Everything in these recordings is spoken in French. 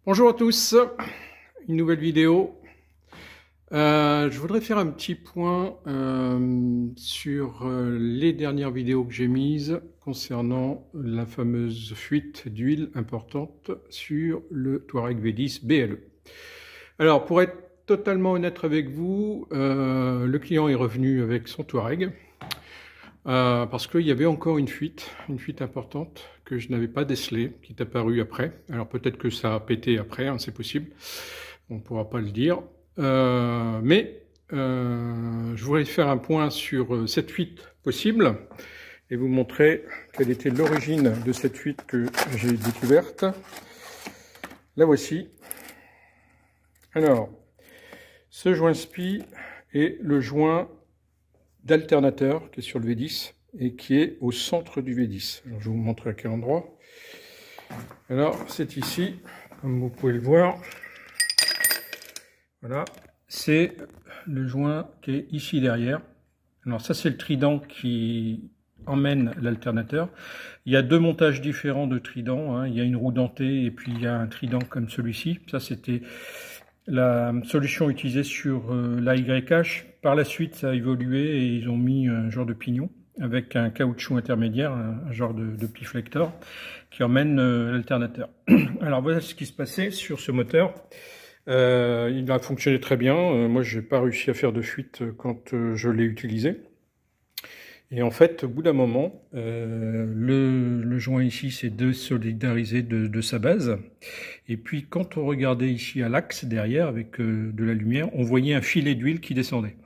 Bonjour à tous, une nouvelle vidéo. Je voudrais faire un petit point sur les dernières vidéos que j'ai mises concernant la fameuse fuite d'huile importante sur le Touareg V10 BLE. Alors, pour être totalement honnête avec vous, le client est revenu avec son Touareg parce qu'il y avait encore une fuite importante que je n'avais pas décelée, qui est apparue après. Alors peut-être que ça a pété après, hein, c'est possible, on ne pourra pas le dire. Je voudrais faire un point sur cette fuite possible et vous montrer quelle était l'origine de cette fuite que j'ai découverte. La voici. Alors, ce joint SPI est le joint d'alternateur qui est sur le V10 et qui est au centre du V10. Alors, je vais vous montrer à quel endroit. Alors, c'est ici, comme vous pouvez le voir. Voilà, c'est le joint qui est ici derrière. Alors ça, c'est le trident qui emmène l'alternateur. Il y a deux montages différents de trident, hein. Il y a une roue dentée et puis il y a un trident comme celui-ci. Ça, c'était la solution utilisée sur la YH. Par la suite, ça a évolué et ils ont mis un genre de pignon avec un caoutchouc intermédiaire, un genre de piflector qui emmène l'alternateur. Alors voilà ce qui se passait sur ce moteur. Il a fonctionné très bien. Moi, j'ai pas réussi à faire de fuite quand je l'ai utilisé. Et en fait, au bout d'un moment, le joint ici s'est désolidarisé de sa base. Et puis, quand on regardait ici à l'axe derrière avec de la lumière, on voyait un filet d'huile qui descendait.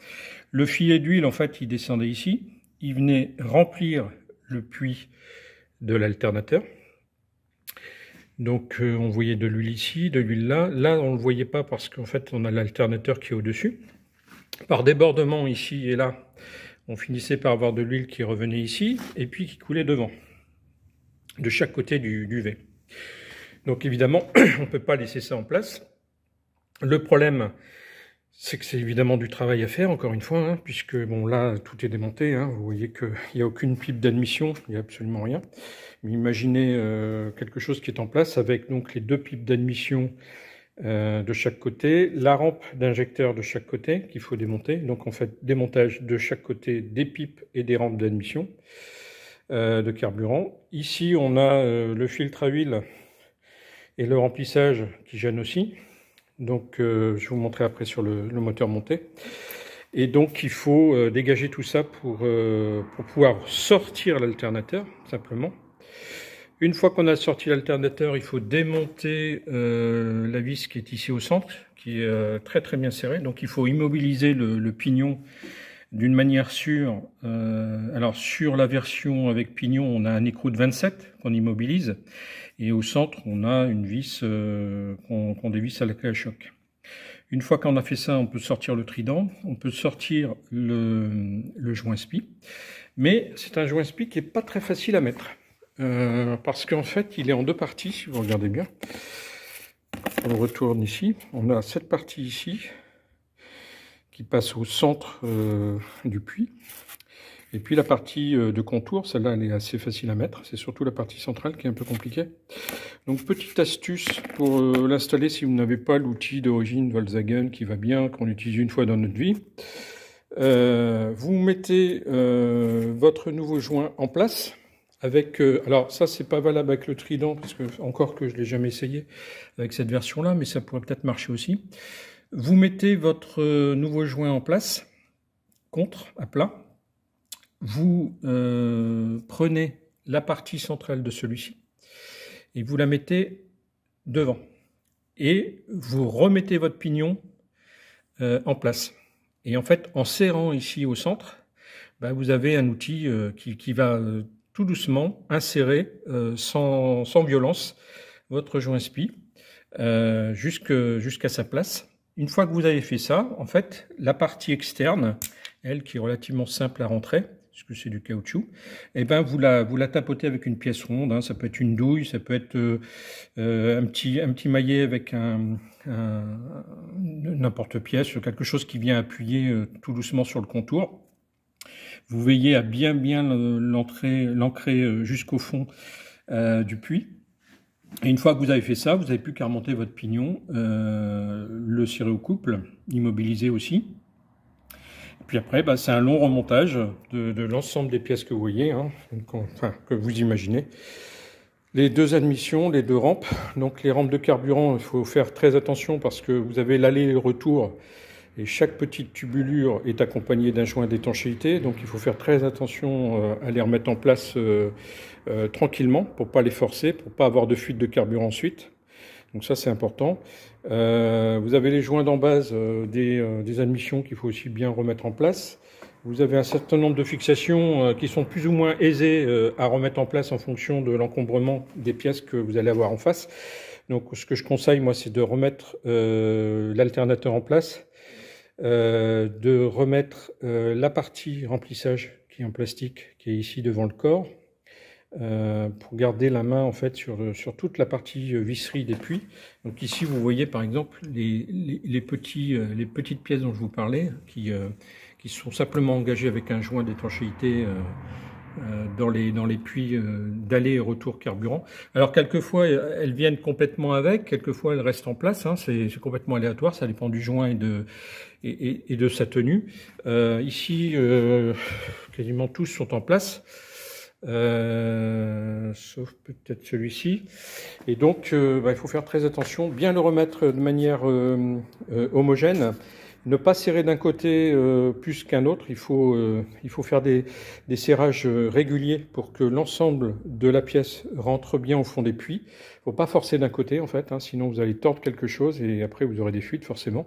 Le filet d'huile, en fait, il descendait ici. Il venait remplir le puits de l'alternateur. Donc on voyait de l'huile ici, de l'huile là. Là, on ne le voyait pas parce qu'en fait, on a l'alternateur qui est au-dessus. Par débordement ici et là, on finissait par avoir de l'huile qui revenait ici et puis qui coulait devant, de chaque côté du V. Donc évidemment, on ne peut pas laisser ça en place. Le problème, c'est que c'est évidemment du travail à faire, encore une fois, hein, puisque bon là, tout est démonté. Hein, vous voyez qu'il n'y a aucune pipe d'admission, il n'y a absolument rien. Mais imaginez quelque chose qui est en place avec donc les deux pipes d'admission de chaque côté, la rampe d'injecteur de chaque côté qu'il faut démonter. Donc on fait démontage de chaque côté des pipes et des rampes d'admission de carburant. Ici, on a le filtre à huile et le remplissage qui gêne aussi. Donc je vais vous montrer après sur le moteur monté. Et donc il faut dégager tout ça pour pouvoir sortir l'alternateur, simplement. Une fois qu'on a sorti l'alternateur, il faut démonter la vis qui est ici au centre, qui est très très bien serrée. Donc il faut immobiliser le pignon d'une manière sûre. Alors sur la version avec pignon, on a un écrou de 27 qu'on immobilise. Et au centre, on a une vis qu'on dévisse à la clé à choc. Une fois qu'on a fait ça, on peut sortir le trident, on peut sortir le joint SPI. Mais c'est un joint SPI qui n'est pas très facile à mettre. Parce qu'en fait, il est en deux parties, si vous regardez bien. On retourne ici. On a cette partie ici qui passe au centre du puits. Et puis la partie de contour, celle-là, elle est assez facile à mettre. C'est surtout la partie centrale qui est un peu compliquée. Donc, petite astuce pour l'installer si vous n'avez pas l'outil d'origine Volkswagen qui va bien, qu'on utilise une fois dans notre vie. Vous mettez votre nouveau joint en place. Avec, alors ça c'est pas valable avec le trident parce que encore que je l'ai jamais essayé avec cette version là, mais ça pourrait peut-être marcher aussi. Vous mettez votre nouveau joint en place, contre, à plat. Vous prenez la partie centrale de celui-ci et vous la mettez devant. Et vous remettez votre pignon en place. Et en fait, en serrant ici au centre, bah, vous avez un outil qui va tout doucement insérer sans violence votre joint SPI jusqu'à sa place. Une fois que vous avez fait ça, en fait, la partie externe, elle qui est relativement simple à rentrer, puisque c'est du caoutchouc, et ben vous la tapotez avec une pièce ronde, hein, ça peut être une douille, ça peut être un petit maillet avec n'importe pièce, quelque chose qui vient appuyer tout doucement sur le contour. Vous veillez à bien l'ancrer jusqu'au fond du puits. Et une fois que vous avez fait ça, vous n'avez plus qu'à remonter votre pignon, le cirer au couple, immobiliser aussi. Et puis après, bah, c'est un long remontage de l'ensemble des pièces que vous voyez, hein, enfin, que vous imaginez. Les deux admissions, les deux rampes. Donc les rampes de carburant, il faut faire très attention parce que vous avez l'aller et le retour. Et chaque petite tubulure est accompagnée d'un joint d'étanchéité. Donc il faut faire très attention à les remettre en place tranquillement pour ne pas les forcer, pour ne pas avoir de fuite de carburant ensuite. Donc ça c'est important. Vous avez les joints d'embase des admissions qu'il faut aussi bien remettre en place. Vous avez un certain nombre de fixations qui sont plus ou moins aisées à remettre en place en fonction de l'encombrement des pièces que vous allez avoir en face. Donc ce que je conseille moi c'est de remettre l'alternateur en place, de remettre la partie remplissage qui est en plastique, qui est ici devant le corps, pour garder la main en fait sur toute la partie visserie des puits. Donc ici vous voyez par exemple les petites pièces dont je vous parlais qui sont simplement engagées avec un joint d'étanchéité dans les puits d'aller et retour carburant. Alors quelquefois elles viennent complètement avec, quelquefois elles restent en place, hein, c'est complètement aléatoire, ça dépend du joint et de sa tenue. Ici quasiment tous sont en place. Sauf peut-être celui-ci. Et donc, il faut faire très attention, bien le remettre de manière homogène, ne pas serrer d'un côté plus qu'un autre. Il faut faire des serrages réguliers pour que l'ensemble de la pièce rentre bien au fond des puits. Il ne faut pas forcer d'un côté, en fait, hein, sinon vous allez tordre quelque chose et après vous aurez des fuites, forcément.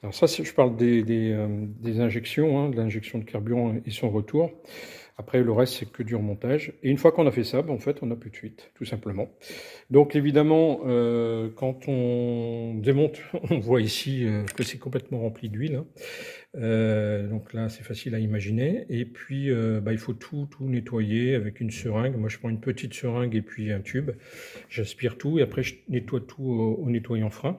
Alors ça, je parle des injections, hein, de l'injection de carburant et son retour. Après, le reste, c'est que du remontage. Et une fois qu'on a fait ça, en fait, on n'a plus de fuite, tout simplement. Donc, évidemment, quand on démonte, on voit ici que c'est complètement rempli d'huile. Hein. Donc là, c'est facile à imaginer. Et puis, il faut tout nettoyer avec une seringue. Moi, je prends une petite seringue et puis un tube. J'aspire tout et après, je nettoie tout au nettoyant frein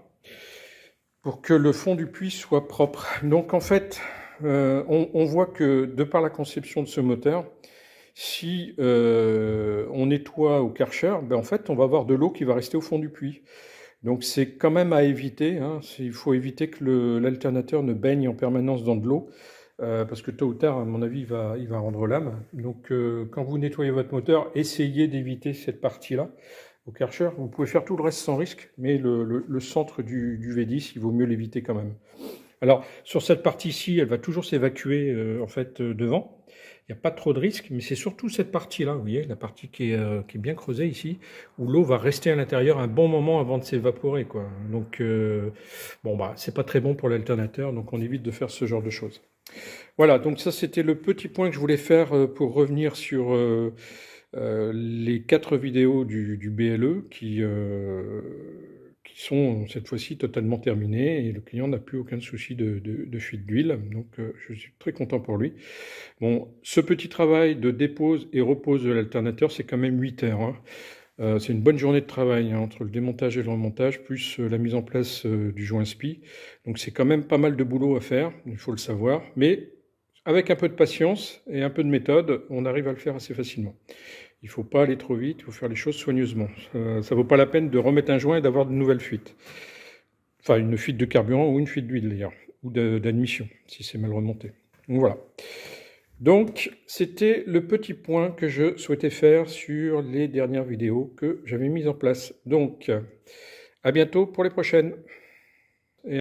pour que le fond du puits soit propre. Donc, en fait... on voit que de par la conception de ce moteur, si on nettoie au Karcher, en fait on va avoir de l'eau qui va rester au fond du puits. Donc c'est quand même à éviter, hein. Il faut éviter que l'alternateur ne baigne en permanence dans de l'eau, parce que tôt ou tard, à mon avis, il va rendre l'âme. Donc quand vous nettoyez votre moteur, essayez d'éviter cette partie-là. Au Karcher, vous pouvez faire tout le reste sans risque, mais le centre du V10, il vaut mieux l'éviter quand même. Alors, sur cette partie-ci, elle va toujours s'évacuer en fait devant. Il n'y a pas trop de risque, mais c'est surtout cette partie-là, vous voyez, la partie qui est bien creusée ici, où l'eau va rester à l'intérieur un bon moment avant de s'évaporer, quoi. Donc, c'est pas très bon pour l'alternateur, donc on évite de faire ce genre de choses. Voilà, donc ça c'était le petit point que je voulais faire pour revenir sur les 4 vidéos du BLE qui sont cette fois-ci totalement terminés et le client n'a plus aucun souci de fuite d'huile, donc je suis très content pour lui. Bon, ce petit travail de dépose et repose de l'alternateur, c'est quand même 8 heures. Hein. C'est une bonne journée de travail hein, entre le démontage et le remontage, plus la mise en place du joint SPI. Donc c'est quand même pas mal de boulot à faire, il faut le savoir, mais avec un peu de patience et un peu de méthode, on arrive à le faire assez facilement. Il ne faut pas aller trop vite, il faut faire les choses soigneusement. Ça ne vaut pas la peine de remettre un joint et d'avoir de nouvelles fuites. Enfin, une fuite de carburant ou une fuite d'huile d'ailleurs, ou d'admission, si c'est mal remonté. Donc voilà. Donc, c'était le petit point que je souhaitais faire sur les dernières vidéos que j'avais mises en place. Donc, à bientôt pour les prochaines.